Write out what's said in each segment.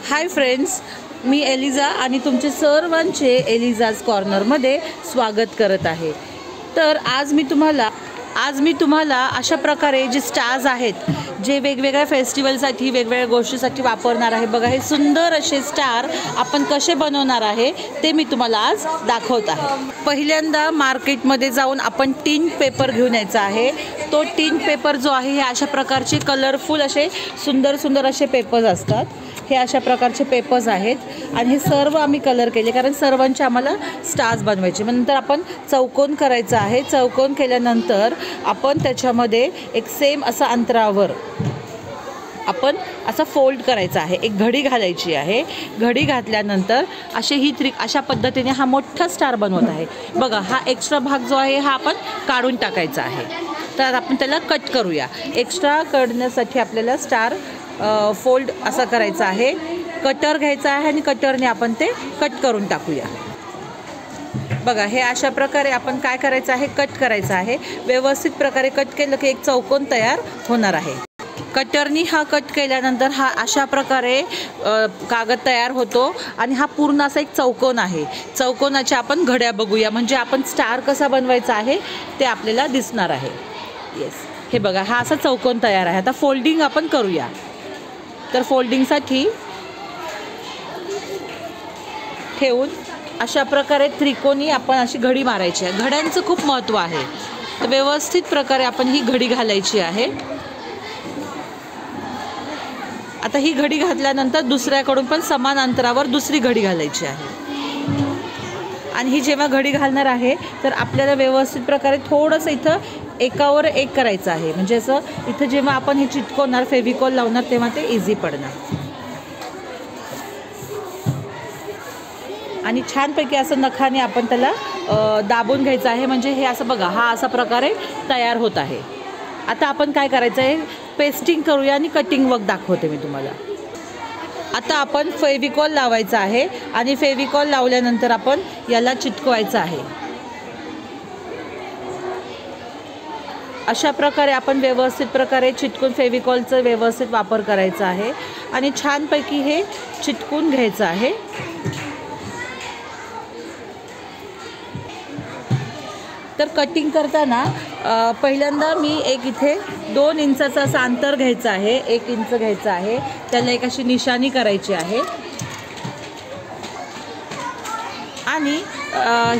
Hi friends, मी Eliza आणि तुमचे सर्वांचे एलिझाज कॉर्नरमध्ये स्वागत करत आहे। तर आज मी तुम्हाला अशा प्रकारे जे स्टार्स आहेत, जे वेगवेगळ्या फेस्टिवलसाठी वेगवेगळ्या गोष्टीसाठी वापरणार आहे। बघा, हे सुंदर असे स्टार आपण कसे बनवणार आहे ते मी तुम्हाला आज दाखवत आहे। पहिल्यांदा मार्केटमध्ये जाऊन आपण टिन पेपर घेऊन यायचा आहे। तो टिन पेपर जो आहे, हे अशा प्रकारचे कलरफुल असे सुंदर असे पेपर्स असतात। हे अशा प्रकारचे पेपर्स आहेत आणि हे सर्व आम्ही कलर केले, कारण सर्वांचे आम्हाला स्टार्स बनवायचे। नंतर आपण चौकोन करायचा आहे। चौकोन केल्यानंतर आपण त्याच्यामध्ये एक सेम असा अंतरावर आपण असा फोल्ड करायचा आहे। एक घडी घालायची आहे। घडी घातल्यानंतर अशा पद्धतीने हा मोठा स्टार बनवत आहे। बघा, हा एक्स्ट्रा भाग जो आहे हा आपण काढून टाकायचा आहे। तर आपण त्याला कट करूया। एक्स्ट्रा करण्यासाठी आपल्याला स्टार फोल्ड असा करायचा आहे। कटर घ्यायचा आहे आणि कटरने आपण ते कट करून टाकूया। बघा, हे अशा प्रकारे आपण काय करायचं आहे, कट करायचं आहे। व्यवस्थित प्रकारे कट केलं की एक चौकोन तयार होणार आहे। कटरनी हा कट केल्यानंतर हा अशा प्रकारे कागद तयार होतो आणि हा पूर्ण असा एक चौकोन आहे। चौकोनाच्या आपण घड्या बघूया, म्हणजे आपण स्टार कसा बनवायचा आहे ते आपल्याला दिसणार आहे। येस, हे बघा, हा असा चौकोन तयार आहे। आता फोल्डिंग आपण करूया। तर फोल्डिंगसाठी ठेवून अशा प्रकारे त्रिकोणी आपण अशी घडी मारायची आहे। घड्यांचं खूप महत्त्व आहे, तर व्यवस्थित प्रकारे आपण ही घडी घालायची आहे। आता ही घडी घातल्यानंतर दुसऱ्याकडून पण समान अंतरावर दुसरी घडी घालायची आहे। आणि ही जेव्हा घडी घालणार आहे तर आपल्याला व्यवस्थित प्रकारे थोडंसं इथं एकावर एक करायचं आहे, म्हणजे असं इथं जेव्हा आपण हे चिटकवणार, फेविकॉल लावणार, तेव्हा ते इझी पडणार। आणि छानपैकी असं नखाने आपण त्याला दाबून घ्यायचं आहे, म्हणजे हे असं बघा, हा असा प्रकारे तयार होत आहे। आता आपण काय करायचं आहे, पेस्टिंग करूया आणि कटिंग वर्क दाखवते मी तुम्हाला। आता आपण फेविकॉल लावायचा आहे आणि फेविकॉल लावल्यानंतर आपण याला चिटकवायचं आहे। अशा प्रकारे आपण व्यवस्थित प्रकारे चिटकून फेविकॉलचा व्यवस्थित वापर करायचा आहे आणि छानपैकी हे चिटकून घ्यायचं आहे। तर कटिंग करताना पहिल्यांदा मी एक इथे 2 इंचाचा असं अंतर घ्यायचं आहे, 1 इंच घ्यायचं आहे, त्याला एक अशी निशाणी करायची आहे। आणि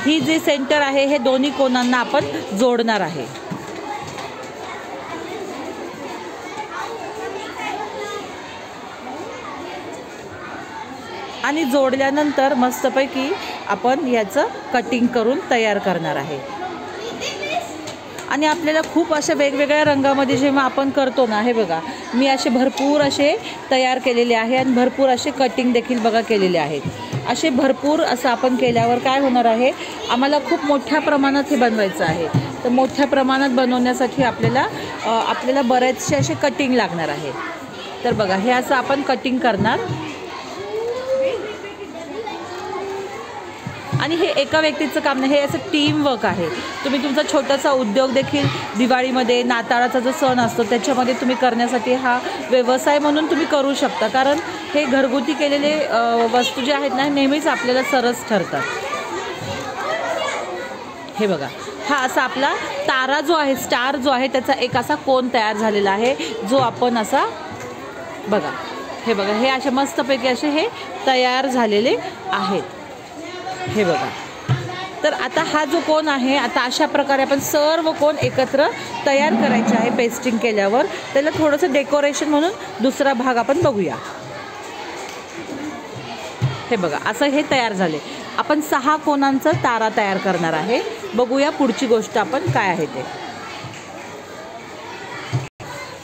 ही जी सेंटर आहे, हे दोन्ही कोनांना आपण जोडणार आहे। आणि जोडल्यानंतर मस्तपैकी आपण याचं कटिंग करून तयार करणार आहे। आणि आपल्याला खूप अशा वेगवेगळ्या रंगामध्ये जेव्हा आपण करतो ना, हे बघा, मी असे भरपूर असे तयार केलेले आहे आणि भरपूर असे कटिंग देखील बघा केलेले आहेत। असे भरपूर असं आपण केल्यावर काय होणार आहे, आम्हाला खूप मोठ्या प्रमाणात हे बनवायचं आहे। तर मोठ्या प्रमाणात बनवण्यासाठी आपल्याला बरेचसे असे कटिंग लागणार आहे। तर बघा, हे असं आपण कटिंग करणार आणि हे एका व्यक्तीचं काम नाही, हे असं टीम वर्क आहे। तुम्ही तुमचा छोटासा उद्योग देखील दिवाळीमध्ये, नाताळाचा जो सण असतो त्याच्यामध्ये तुम्ही करण्यासाठी हा व्यवसाय म्हणून तुम्ही करू शकता, कारण हे घरगुती केलेले वस्तू जे आहेत ना, नेहमीच आपल्याला सरस ठरतात। हे बघा, हा असा आपला तारा जो आहे, स्टार जो आहे, त्याचा एक असा कोन तयार झालेला आहे, जो आपण असा बघा, हे बघा, हे असे मस्तपैकी असे हे तयार झालेले आहेत। हे बघा, तर आता हा जो कोन आहे, आता अशा प्रकारे आपण सर्व कोन एकत्र तयार करायचे आहे। पेस्टिंग केल्यावर त्याला थोडंसं डेकोरेशन म्हणून दुसरा भाग आपण बघूया। हे बघा, असं हे तयार झाले। आपण 6 कोनांचा तारा तयार करणार आहे। बघूया पुढची गोष्ट आपण काय आहे ते।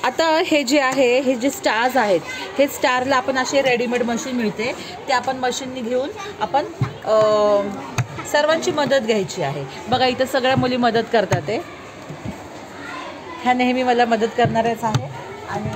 आता हे जे आहे, हे जे स्टार्स आहेत, हे स्टारला आपण असे रेडीमेड मशीन मिळते, ते आपण मशीननी घेऊन आपण सर्वांची मदत घ्यायची आहे। बघा, इथं सगळ्या मुली मदत करतात आहे, ह्या नेहमी मला मदत करणाऱ्याच आहे। आणि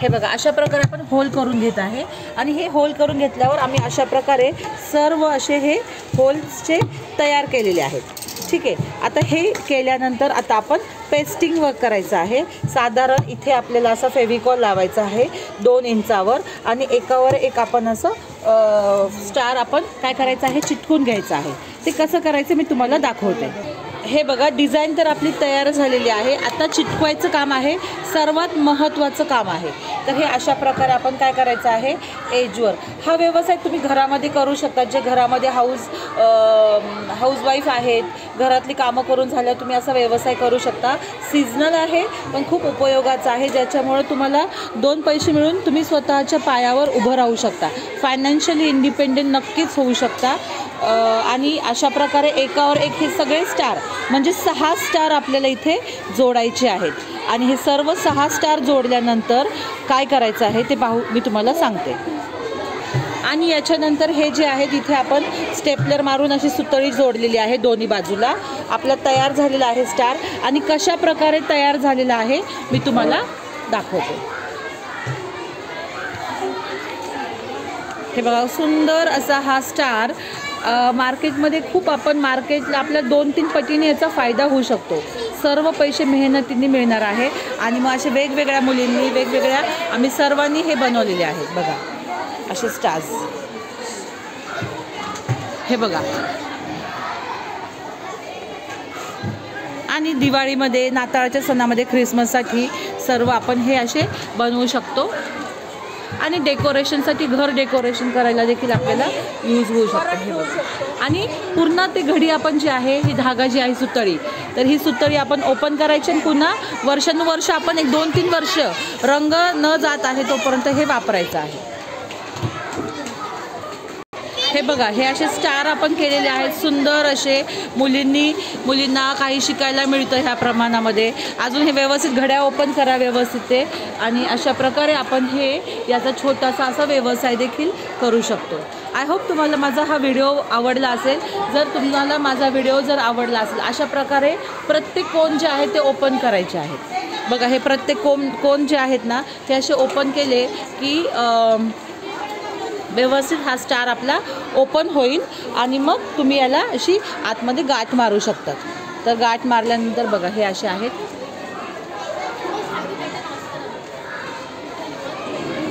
हे बघा, अशा प्रकारे आपण होल करून घेत आहे आणि हे होल करून घेतल्यावर आम्ही अशा प्रकारे सर्व असे हे होल्सचे तयार केलेले आहेत। ठीक आहे. आता हे केल्यानंतर आता आपण पेस्टिंग वर्क करायचं आहे. साधारण इथे आपल्याला असं फेविकॉल लावायचं आहे 2 इंचावर आणि एकावर एक आपण असं स्टार आपण काय करायचं आहे चिटकून घ्यायचं आहे. ते कसं करायचं मी तुम्हाला दाखवते. हे बघा डिझाईन तर आपली तयार झालेली आहे. आता चिटकवायचं काम आहे, सर्वात महत्त्वाचं काम आहे. तर हे अशा प्रकारे आपण काय करायचं आहे एजवर. हा व्यवसाय तुम्ही घरामध्ये करू शकता. जे घरामध्ये हाऊसवाईफ आहेत, घरातली कामं करून झाल्यावर तुम्ही असा व्यवसाय करू शकता. सीझनल आहे पण खूप उपयोगाचा आहे, ज्याच्यामुळे तुम्हाला 2 पैसे मिळून तुम्ही स्वतःच्या पायावर उभं राहू शकता. फायनान्शियली इंडिपेंडेंट नक्कीच होऊ शकता. आणि अशा प्रकारे एकावर एक हे सगळे स्टार म्हणजे 6 स्टार आपल्याला इथे जोडायचे आहेत. आणि हे सर्व 6 स्टार जोडल्यानंतर काय करायचं आहे ते मी तुम्हाला सांगते. आणि याच्यानंतर हे जे आहे तिथे आपण स्टेपलर मारून अशी सुतळी जोडलेली आहे दोन्ही बाजूला. आपला तयार झालेला आहे स्टार. आणि कशा प्रकारे तयार झालेला आहे मी तुम्हाला दाखवते. हे बघा सुंदर असा हा स्टार. मार्केटमध्ये खूप आपण मार्केटला आपल्या 2-3 पटीने याचा फायदा होऊ शकतो. सर्व पैसे मेहनतीने मिळणार आहे. आणि मग असे वेगवेगळ्या मुलींनी वेगवेगळ्या आम्ही सर्वांनी हे बनवलेले आहेत. बघा असे स्टार्स. हे बघा. आणि दिवाळीमध्ये, नाताळच्या सणामध्ये, ख्रिसमससाठी सर्व आपण हे असे बनवू शकतो. आणि डेकोरेशनसाठी घर डेकोरेशन करायला देखील आपल्याला यूज होऊ शकतो. हे बघा. आणि पूर्ण ते घडी आपण जी आहे ही धागा जी आहे सुतळी, तर ही सुतळी आपण ओपन करायची आणि पुन्हा वर्षानुवर्ष आपण 1-2-3 वर्ष रंग न जात आहे तोपर्यंत हे वापरायचं आहे. हे बघा हे असे स्टार आपण केलेले आहेत सुंदर असे. मुलींना काही शिकायला मिळतं ह्या प्रमाणामध्ये. अजून हे व्यवस्थित घड्या ओपन करा व्यवस्थित ते. आणि अशा प्रकारे आपण हे याचा छोटासा असा व्यवसाय देखील करू शकतो. आय होप तुम्हाला माझा हा व्हिडिओ आवडला असेल. जर तुम्हाला माझा व्हिडिओ जर आवडला असेल अशा प्रकारे प्रत्येक कोन जे आहे ते ओपन करायचे आहेत. बघा हे प्रत्येक कोन जे आहेत ना ते असे ओपन केले की व्यवस्थित हा स्टार आपला ओपन होईल. आणि मग तुम्ही याला अशी आतमध्ये गाठ मारू शकतात. तर गाठ मारल्यानंतर बघा हे असे आहेत.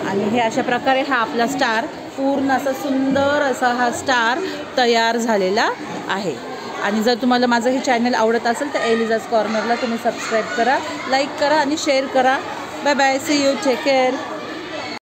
आणि हे अशा प्रकारे हा आपला स्टार पूर्ण असा सुंदर असा हा स्टार तयार झालेला आहे. आणि जर तुम्हाला माझं हे चॅनल आवडत असेल तर एलिझाज कॉर्नरला तुम्ही सबस्क्राईब करा, लाईक करा आणि शेअर करा. Bye bye. See you. Take care.